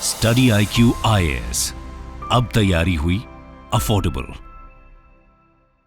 Study IQ IAS, अब तैयारी हुई अफोर्डेबल।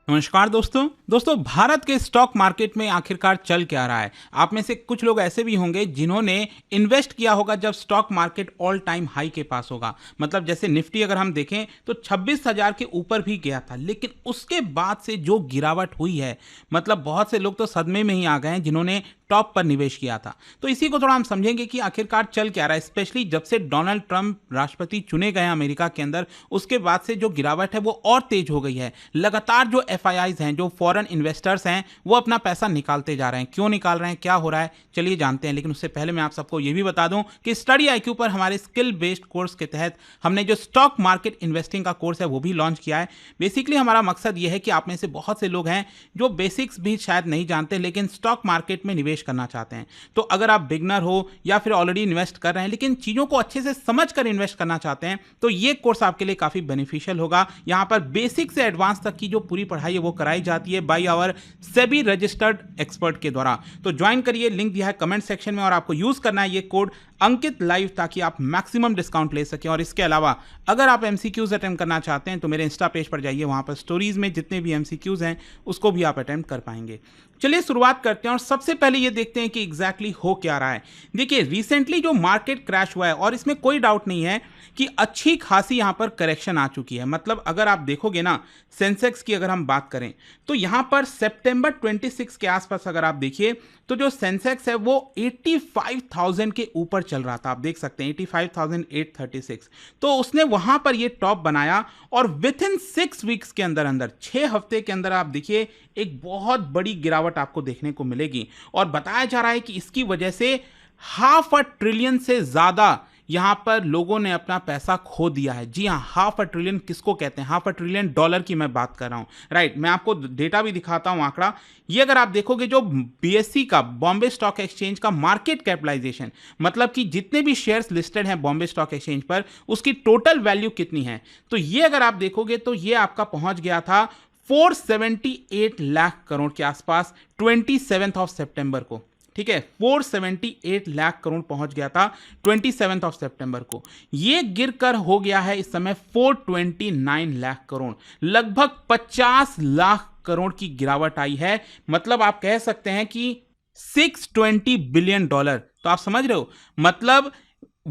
नमस्कार दोस्तों भारत के स्टॉक मार्केट में आखिरकार चल क्या रहा है। आप में से कुछ लोग ऐसे भी होंगे जिन्होंने इन्वेस्ट किया होगा जब stock market all time high के पास होगा। मतलब जैसे निफ्टी अगर हम देखें तो 26,000 के ऊपर भी गया था, लेकिन उसके बाद से जो गिरावट हुई है, मतलब बहुत से लोग तो सदमे में ही आ गए हैं जिन्होंने टॉप पर निवेश किया था। तो इसी को थोड़ा हम समझेंगे कि आखिरकार चल क्या रहा है, स्पेशली जब से डोनाल्ड ट्रंप राष्ट्रपति चुने गए अमेरिका के अंदर, उसके बाद से जो गिरावट है वो और तेज हो गई है। लगातार जो FIIs हैं, जो फॉरेन इन्वेस्टर्स हैं, वो अपना पैसा निकालते जा रहे हैं। क्यों निकाल रहे हैं, क्या हो रहा है, चलिए जानते हैं। लेकिन उससे पहले मैं आप सबको ये भी बता दूं कि स्टडी IQ पर हमारे स्किल बेस्ड कोर्स के तहत हमने जो स्टॉक मार्केट इन्वेस्टिंग का कोर्स है वो भी लॉन्च किया है। बेसिकली हमारा मकसद ये है कि आप में से बहुत से लोग हैं जो बेसिक्स भी शायद नहीं जानते लेकिन स्टॉक मार्केट में निवेश करना चाहते हैं। तो अगर आप बिगनर हो या फिर ऑलरेडी इन्वेस्ट कर रहे हैं लेकिन चीज़ों को अच्छे से समझ कर इन्वेस्ट करना चाहते हैं, तो ये कोर्स आपके लिए काफ़ी बेनिफिशियल होगा। यहाँ पर बेसिक से एडवांस तक की जो पूरी पढ़ाई है वो कराई जाती है by our SEBI registered expert के द्वारा। तो ज्वाइन करिए, लिंक दिया है कमेंट सेक्शन में, और आपको यूज़ करना है ये कोड अंकित लाइव ताकि आप मैक्सिमम डिस्काउंट ले सकें। और इसके अलावा अगर आप MCQs अटेम्प्ट करना चाहते हैं तो मेरे इंस्टा पेज पर जाइए, वहाँ पर स्टोरीज में जितने भी MCQs हैं उसको भी आप अटेम्प्ट कर पाएंगे। चलिए शुरुआत करते हैं और सबसे पहले ये देखते हैं कि एग्जैक्टली हो क्या रहा है। देखिए रिसेंटली जो मार्केट क्रैश हुआ है, और इसमें कोई डाउट नहीं है कि अच्छी खासी यहाँ पर करेक्शन आ चुकी है। मतलब अगर आप देखोगे ना, सेंसेक्स की अगर हम बात करें तो यहाँ पर सितंबर 26 के आसपास अगर आप देखिए तो जो सेंसेक्स है वो 85,000 के ऊपर चल रहा था। आप देख सकते हैं 85,836, तो उसने वहां पर ये टॉप बनाया और विथ इन 6 वीक्स के अंदर अंदर 6 हफ्ते के अंदर आप देखिए एक बहुत बड़ी गिरावट आपको देखने को मिलेगी। और बताया जा रहा है कि इसकी वजह से $500 ट्रिलियन से ज्यादा यहां पर लोगों ने अपना पैसा खो दिया है। जी हाँ, $500 ट्रिलियन किसको कहते हैं, $500 ट्रिलियन डॉलर की मैं बात कर रहा हूं। राइट, मैं आपको डेटा भी दिखाता हूं आंकड़ा। ये अगर आप देखोगे जो BSE का, बॉम्बे स्टॉक एक्सचेंज का मार्केट कैपिटलाइजेशन, मतलब कि जितने भी शेयर्स लिस्टेड हैं बॉम्बे स्टॉक एक्सचेंज पर, उसकी टोटल वैल्यू कितनी है, तो ये अगर आप देखोगे तो ये आपका पहुंच गया था 478 लाख करोड़ के आसपास 27 सितंबर को। ठीक है, 478 लाख करोड़ पहुंच गया था 27 सितंबर को। ये गिरकर हो गया है इस समय 429 लाख करोड़, लगभग 50 लाख करोड़ की गिरावट आई है। मतलब आप कह सकते हैं कि $620 बिलियन। तो आप समझ रहे हो, मतलब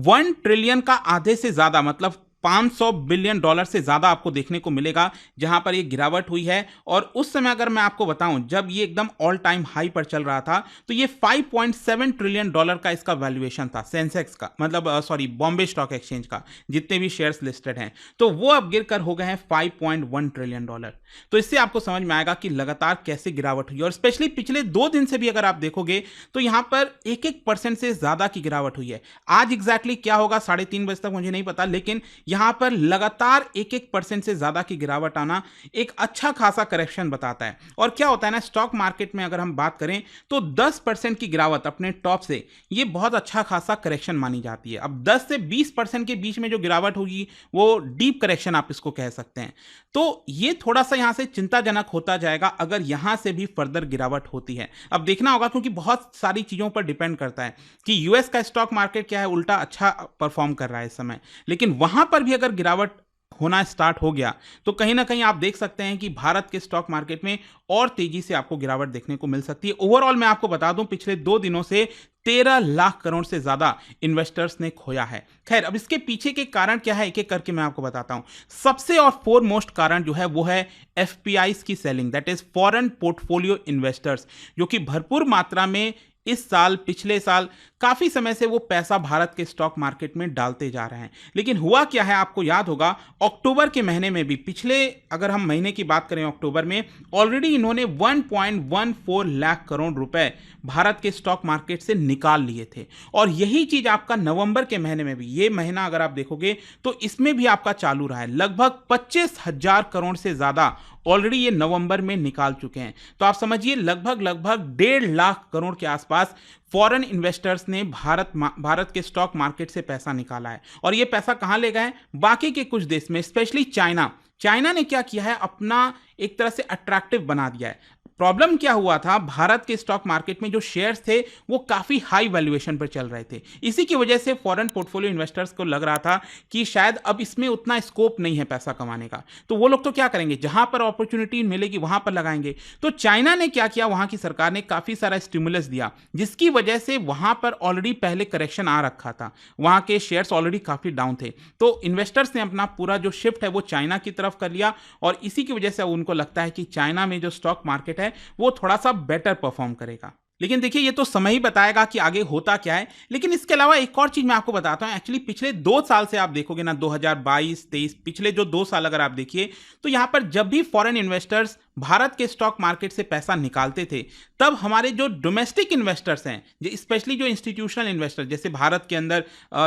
1 ट्रिलियन का आधे से ज्यादा, मतलब $500 बिलियन से ज्यादा आपको देखने को मिलेगा जहां पर ये गिरावट हुई है। और उस समय अगर मैं आपको बताऊं जब ये एकदम ऑल टाइम हाई पर चल रहा था तो ये $5.7 ट्रिलियन का इसका वैल्यूएशन था सेंसेक्स का, मतलब सॉरी बॉम्बे स्टॉक एक्सचेंज का, जितने भी शेयर्स लिस्टेड हैं। तो वो अब गिरकर हो गए हैं $5.1 ट्रिलियन। तो इससे आपको समझ में आएगा कि लगातार कैसे गिरावट हुई। और स्पेशली पिछले 2 दिन से भी अगर आप देखोगे तो यहां पर 1% से ज्यादा की गिरावट हुई है। आज एग्जैक्टली क्या होगा 3:30 बजे तक मुझे नहीं पता, लेकिन यहां पर लगातार 1% से ज्यादा की गिरावट आना एक अच्छा खासा करेक्शन बताता है। और क्या होता है ना, स्टॉक मार्केट में अगर हम बात करें तो 10% की गिरावट अपने टॉप से, ये बहुत अच्छा खासा करेक्शन मानी जाती है। अब 10 से 20% के बीच में जो गिरावट होगी वो डीप करेक्शन आप इसको कह सकते हैं। तो ये थोड़ा सा यहां से चिंताजनक होता जाएगा अगर यहां से भी फर्दर गिरावट होती है। अब देखना होगा, क्योंकि बहुत सारी चीजों पर डिपेंड करता है कि US का स्टॉक मार्केट क्या है, उल्टा अच्छा परफॉर्म कर रहा है इस समय, लेकिन वहां पर भी अगर गिरावट होना स्टार्ट हो गया तो कहीं ना कहीं आप देख सकते हैं कि भारत के स्टॉक मार्केट में और तेजी से आपको गिरावट देखने को मिल सकती है। ओवरऑल मैं आपको बता दूं पिछले 2 दिनों से 13 लाख करोड़ से ज्यादा इन्वेस्टर्स ने खोया है। खैर, अब इसके पीछे के कारण क्या है एक एक करके मैं आपको बताता हूं। सबसे और फोरमोस्ट कारण जो है वो है FPIs की selling, that is foreign portfolio investors, जो कि भरपूर मात्रा में इस साल, पिछले साल काफी समय से वो पैसा भारत के स्टॉक मार्केट में डालते जा रहे हैं। लेकिन हुआ क्या है, आपको याद होगा अक्टूबर के महीने में भी, पिछले अगर हम महीने की बात करें अक्टूबर में, ऑलरेडी इन्होंने 1.14 लाख करोड़ रुपए भारत के स्टॉक मार्केट से निकाल लिए थे। और यही चीज आपका नवंबर के महीने में भी, ये महीना अगर आप देखोगे तो इसमें भी आपका चालू रहा है। लगभग 25,000 करोड़ से ज्यादा ऑलरेडी ये नवंबर में निकाल चुके हैं। तो आप समझिए लगभग 1.5 लाख करोड़ के आसपास फॉरेन इन्वेस्टर्स ने भारत के स्टॉक मार्केट से पैसा निकाला है। और ये पैसा कहां ले गए? बाकी के कुछ देश में, स्पेशली चाइना ने क्या किया है, अपना एक तरह से अट्रैक्टिव बना दिया है। प्रॉब्लम क्या हुआ था, भारत के स्टॉक मार्केट में जो शेयर्स थे वो काफी हाई वैल्यूएशन पर चल रहे थे। इसी की वजह से फॉरेन पोर्टफोलियो इन्वेस्टर्स को लग रहा था कि शायद अब इसमें उतना स्कोप नहीं है पैसा कमाने का, तो वो लोग तो क्या करेंगे, जहां पर अपॉर्चुनिटी मिलेगी वहां पर लगाएंगे। तो चाइना ने क्या किया, वहां की सरकार ने काफी सारा स्टिमुलस दिया, जिसकी वजह से वहां पर ऑलरेडी पहले करेक्शन आ रखा था, वहां के शेयर्स ऑलरेडी काफी डाउन थे। तो इन्वेस्टर्स ने अपना पूरा जो शिफ्ट है वो चाइना की तरफ कर लिया, और इसी की वजह से उनको लगता है कि चाइना में जो स्टॉक मार्केट है वो थोड़ा सा बेटर परफॉर्म करेगा। लेकिन देखिए, ये तो समय ही बताएगा कि आगे होता क्या है। लेकिन इसके अलावा एक और चीज मैं आपको बताता हूं, एक्चुअली पिछले 2 साल से आप देखोगे ना, 2022-23 पिछले जो 2 साल अगर आप देखिए, तो यहां पर जब भी फॉरेन इन्वेस्टर्स भारत के स्टॉक मार्केट से पैसा निकालते थे, तब हमारे जो डोमेस्टिक इन्वेस्टर्स हैं, स्पेशली जो इंस्टीट्यूशनल इन्वेस्टर, जैसे भारत के अंदर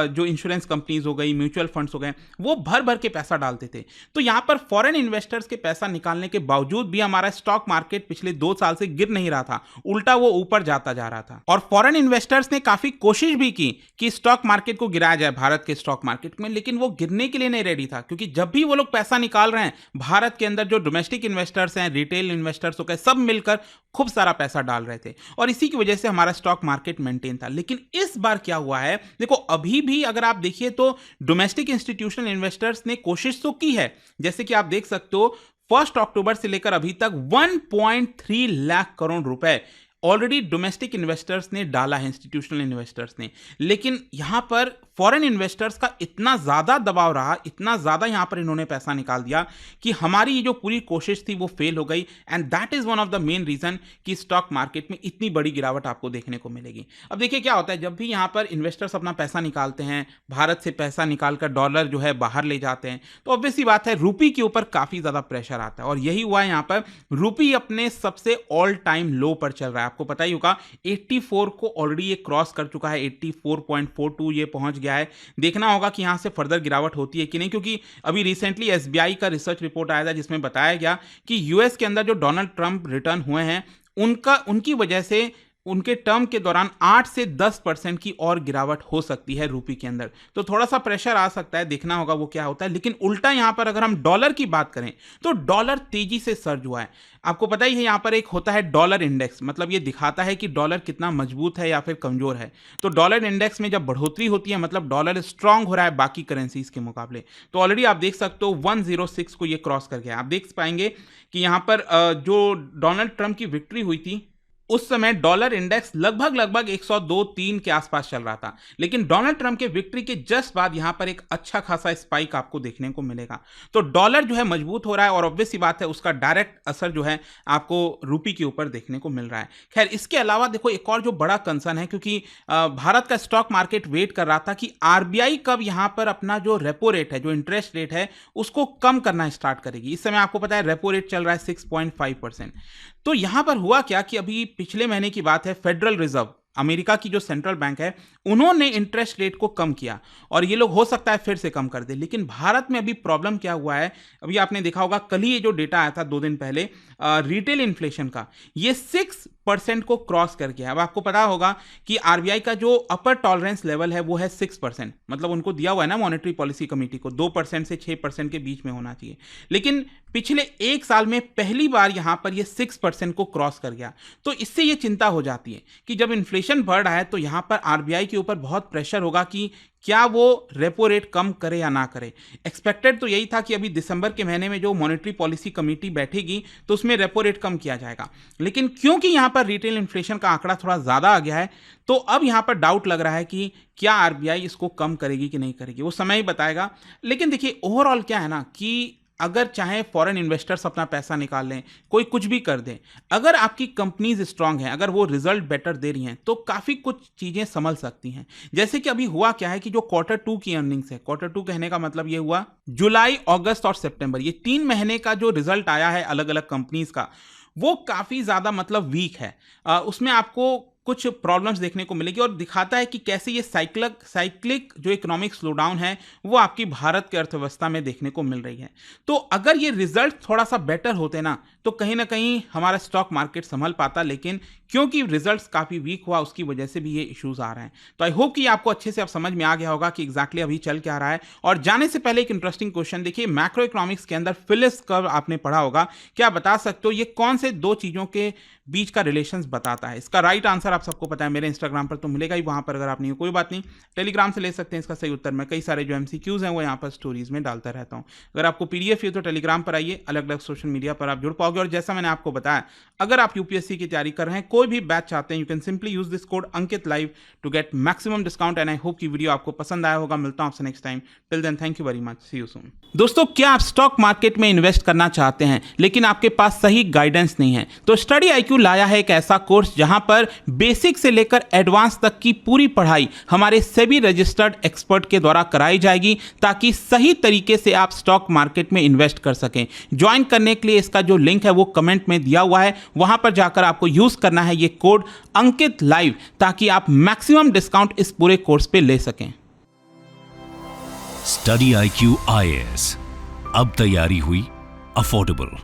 जो इंश्योरेंस कंपनीज हो गई, म्यूचुअल फंड्स हो गए, वो भर भर के पैसा डालते थे। तो यहां पर फॉरेन इन्वेस्टर्स के पैसा निकालने के बावजूद भी हमारा स्टॉक मार्केट पिछले 2 साल से गिर नहीं रहा था, उल्टा वो ऊपर जाता जा रहा था। और फॉरेन इन्वेस्टर्स ने काफी कोशिश भी की कि स्टॉक मार्केट को गिराया जाए भारत के स्टॉक मार्केट में, लेकिन वो गिरने के लिए नहीं रेडी था, क्योंकि जब भी वो लोग पैसा निकाल रहे हैं, भारत के अंदर जो डोमेस्टिक इन्वेस्टर्स हैं, रिटेल इन्वेस्टर्स हो गए, सब मिलकर खूब सारा पैसा डाल रहे थे, और इसी की वजह से हमारा स्टॉक मार्केट मेंटेन था। लेकिन इस बार क्या हुआ है, देखो अभी भी अगर आप देखिए तो डोमेस्टिक इंस्टीट्यूशनल इन्वेस्टर्स ने कोशिश तो की है, जैसे कि आप देख सकते हो 1 अक्टूबर से लेकर अभी तक 1.3 लाख करोड़ रुपए ऑलरेडी डोमेस्टिक इन्वेस्टर्स ने डाला है, इंस्टीट्यूशनल इन्वेस्टर्स ने। लेकिन यहां पर फॉरेन इन्वेस्टर्स का इतना ज्यादा दबाव रहा, इतना ज्यादा यहां पर इन्होंने पैसा निकाल दिया कि हमारी ये जो पूरी कोशिश थी वो फेल हो गई, and that is one of the main reason कि स्टॉक मार्केट में इतनी बड़ी गिरावट आपको देखने को मिलेगी। अब देखिए क्या होता है, जब भी यहां पर इन्वेस्टर्स अपना पैसा निकालते हैं, भारत से पैसा निकालकर डॉलर जो है बाहर ले जाते हैं, तो ऑब्वियस सी बात है रूपी के ऊपर काफी ज्यादा प्रेशर आता है, और यही हुआ है। यहां पर रूपी अपने सबसे ऑल टाइम लो पर चल रहा है, आपको पता ही होगा 84 को ऑलरेडी ये क्रॉस कर चुका है, 84.42 ये पहुंच गया है। देखना होगा कि यहां से फर्दर गिरावट होती है कि नहीं, क्योंकि अभी रिसेंटली एसबीआई का रिसर्च रिपोर्ट आया था जिसमें बताया गया कि यूएस के अंदर जो डोनाल्ड ट्रंप रिटर्न हुए हैं, उनकी वजह से उनके टर्म के दौरान 8 से 10% की और गिरावट हो सकती है रूपी के अंदर, तो थोड़ा सा प्रेशर आ सकता है, देखना होगा वो क्या होता है। लेकिन उल्टा यहां पर अगर हम डॉलर की बात करें तो डॉलर तेजी से सर्ज हुआ है। आपको पता ही है यहां पर एक होता है डॉलर इंडेक्स, मतलब ये दिखाता है कि डॉलर कितना मजबूत है या फिर कमजोर है। तो डॉलर इंडेक्स में जब बढ़ोतरी होती है, मतलब डॉलर स्ट्रांग हो रहा है बाकी करेंसीज के मुकाबले, तो ऑलरेडी आप देख सकते हो 106 को ये क्रॉस कर गया। आप देख पाएंगे कि यहां पर जो डोनाल्ड ट्रंप की विक्ट्री हुई थी, उस समय डॉलर इंडेक्स लगभग 102-3 के आसपास चल रहा था, लेकिन डोनाल्ड ट्रंप के विक्ट्री के जस्ट बाद यहां पर एक अच्छा खासा स्पाइक आपको देखने को मिलेगा। तो डॉलर जो है मजबूत हो रहा है, और ऑब्वियस सी बात है उसका डायरेक्ट असर जो है आपको रूपी के ऊपर देखने को मिल रहा है। खैर, इसके अलावा देखो एक और जो बड़ा कंसर्न है, क्योंकि भारत का स्टॉक मार्केट वेट कर रहा था कि आरबीआई कब यहां पर अपना जो रेपो रेट है, जो इंटरेस्ट रेट है, उसको कम करना स्टार्ट करेगी। इस समय आपको पता है रेपो रेट चल रहा है 6.5%। तो यहां पर हुआ क्या कि अभी पिछले महीने की बात है, फेडरल रिजर्व अमेरिका की जो सेंट्रल बैंक है, उन्होंने इंटरेस्ट रेट को कम किया, और ये लोग हो सकता है फिर से कम कर दे। लेकिन भारत में अभी प्रॉब्लम क्या हुआ है, अभी आपने देखा होगा कल ही ये जो डेटा आया था 2 दिन पहले रिटेल इन्फ्लेशन का, ये 6% को क्रॉस कर गया। अब आपको पता होगा कि आरबीआई का जो अपर टॉलरेंस लेवल है वो है 6%, मतलब उनको दिया हुआ है ना मॉनेटरी पॉलिसी कमेटी को 2% से 6% के बीच में होना चाहिए। लेकिन पिछले 1 साल में पहली बार यहां पर ये 6% को क्रॉस कर गया। तो इससे ये चिंता हो जाती है कि जब इन्फ्लेशन बढ़ रहा है तो यहां पर आरबीआई के ऊपर बहुत प्रेशर होगा कि क्या वो रेपो रेट कम करे या ना करे। एक्सपेक्टेड तो यही था कि अभी दिसंबर के महीने में जो मॉनेटरी पॉलिसी कमेटी बैठेगी तो उसमें रेपो रेट कम किया जाएगा, लेकिन क्योंकि यहां पर रिटेल इन्फ्लेशन का आंकड़ा थोड़ा ज्यादा आ गया है, तो अब यहां पर डाउट लग रहा है कि क्या आरबीआई इसको कम करेगी कि नहीं करेगी, वो समय ही बताएगा। लेकिन देखिए ओवरऑल क्या है ना कि अगर चाहे फॉरेन इन्वेस्टर्स अपना पैसा निकाल लें, कोई कुछ भी कर दें, अगर आपकी कंपनीज स्ट्रांग हैं, अगर वो रिजल्ट बेटर दे रही हैं, तो काफ़ी कुछ चीज़ें संभल सकती हैं। जैसे कि अभी हुआ क्या है कि जो Q2 की अर्निंग्स है, Q2 कहने का मतलब ये हुआ जुलाई, अगस्त और सितंबर, ये 3 महीने का जो रिजल्ट आया है अलग अलग कंपनीज का, वो काफ़ी ज़्यादा मतलब वीक है। उसमें आपको कुछ प्रॉब्लम्स देखने को मिलेगी, और दिखाता है कि कैसे ये साइक्लिक जो इकोनॉमिक स्लोडाउन है वो आपकी भारत की अर्थव्यवस्था में देखने को मिल रही है। तो अगर ये रिजल्ट थोड़ा सा बेटर होते ना, तो कहीं ना कहीं हमारा स्टॉक मार्केट संभल पाता, लेकिन क्योंकि रिजल्ट्स काफ़ी वीक हुआ, उसकी वजह से भी ये इश्यूज आ रहे हैं। तो आई होप कि आपको अच्छे से अब समझ में आ गया होगा कि एग्जैक्टली अभी चल क्या रहा है। और जाने से पहले एक इंटरेस्टिंग क्वेश्चन देखिए, मैक्रो इकोनॉमिक्स के अंदर फिलिप्स कर्व आपने पढ़ा होगा, क्या बता सकते हो ये कौन से दो चीज़ों के बीच का रिलेशंस बताता है? इसका राइट आंसर आप सबको पता है, मेरे इंस्टाग्राम पर तो मिलेगा ही, वहां पर अगर आप नहीं हो कोई बात नहीं, टेलीग्राम से ले सकते हैं इसका सही उत्तर। मैं कई सारे जो एमसीक्यूज हैं वो यहाँ पर स्टोरीज में डालता रहता हूँ। अगर आपको पीडीएफ चाहिए तो टेलीग्राम पर आइए, अलग अलग सोशल मीडिया पर आप जुड़ पाओगे। और जैसा मैंने आपको बताया, अगर आप यूपीएससी की तैयारी कर रहे हैं, कोई भी बैच चाहते हैं, you can simply use this code Ankit live to get maximum discount. And I hope की वीडियो आपको पसंद आया होगा। मिलता हूं आपसे next time. Till then thank you very much, see you soon. दोस्तों, क्या आप स्टॉक मार्केट में इन्वेस्ट करना चाहते हैं लेकिन आपके पास सही गाइडेंस नहीं है? तो स्टडी आईक्यू लाया है एक ऐसा कोर्स जहां पर बेसिक से लेकर एडवांस तक की पूरी पढ़ाई हमारे सेबी रजिस्टर्ड एक्सपर्ट के द्वारा कराई जाएगी, ताकि सही तरीके से आप स्टॉक मार्केट में इन्वेस्ट कर सकें। ज्वाइन करने के लिए इसका जो लिंक है वो कमेंट में दिया हुआ है, वहां पर जाकर आपको यूज करना है ये कोड अंकित लाइव, ताकि आप मैक्सिमम डिस्काउंट इस पूरे कोर्स पे ले सकें। स्टडी IQ IAS, अब तैयारी हुई अफोर्डेबल।